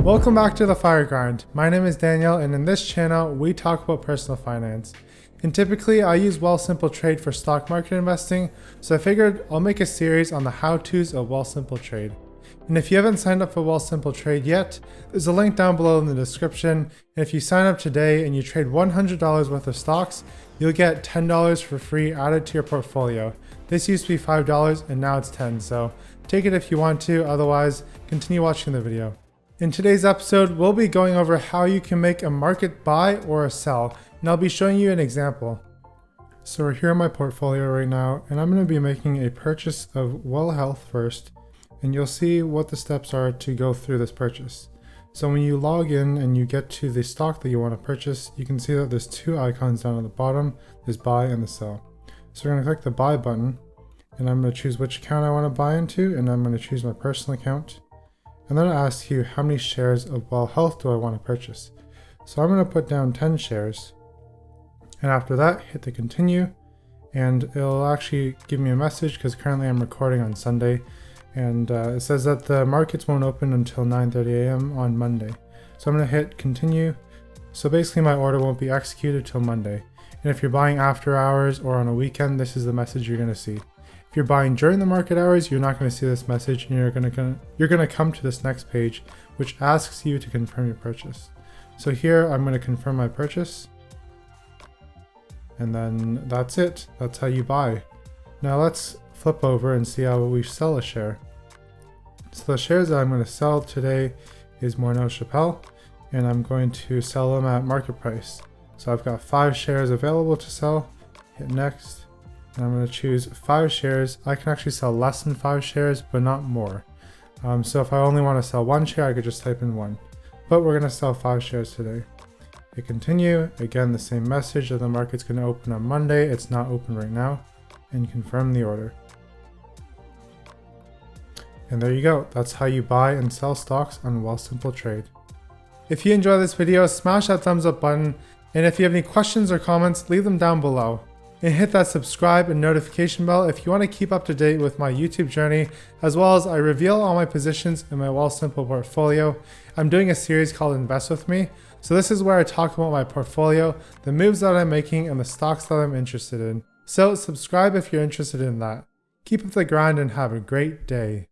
Welcome back to the Fire Grind. My name is Daniel, and in this channel we talk about personal finance. And typically I use Wealthsimple Trade for stock market investing, so I figured I'll make a series on the how-tos of Wealthsimple Trade. And if you haven't signed up for Wealthsimple Trade yet, there's a link down below in the description, and if you sign up today and you trade $100 worth of stocks, you'll get $10 for free added to your portfolio. This used to be $5 and now it's $10, so take it if you want to, otherwise continue watching the video. In today's episode, we'll be going over how you can make a market buy or a sell, and I'll be showing you an example. So we're here in my portfolio right now, and I'm going to be making a purchase of Well Health first, and you'll see what the steps are to go through this purchase. So when you log in and you get to the stock that you want to purchase, you can see that there's two icons down at the bottom, there's buy and the sell. So we're going to click the buy button, and I'm going to choose which account I want to buy into, and I'm going to choose my personal account. And then it asks you how many shares of Well Health do I want to purchase. So I'm going to put down 10 shares. And after that, hit the continue, and it'll actually give me a message because currently I'm recording on Sunday, and it says that the markets won't open until 9:30 a.m. on Monday. So I'm going to hit continue. So basically my order won't be executed till Monday. And if you're buying after hours or on a weekend, this is the message you're going to see. If you're buying during the market hours, you're not going to see this message, and you're going to come to this next page, which asks you to confirm your purchase. So here I'm going to confirm my purchase, and then that's it. That's how you buy. Now let's flip over and see how we sell a share. So the shares that I'm going to sell today is morneau shepell, and I'm going to sell them at market price. So I've got 5 shares available to sell. Hit next. And I'm going to choose 5 shares. I can actually sell less than 5 shares, but not more. So if I only want to sell 1 share, I could just type in 1. But we're going to sell 5 shares today. Hit continue. Again, the same message that the market's going to open on Monday. It's not open right now. And confirm the order. And there you go. That's how you buy and sell stocks on Wealthsimple Trade. If you enjoyed this video, smash that thumbs up button. And if you have any questions or comments, leave them down below. And hit that subscribe and notification bell if you want to keep up to date with my YouTube journey, as well as I reveal all my positions in my Wealthsimple portfolio. I'm doing a series called Invest With Me. So this is where I talk about my portfolio, the moves that I'm making, and the stocks that I'm interested in. So subscribe if you're interested in that. Keep up the grind and have a great day.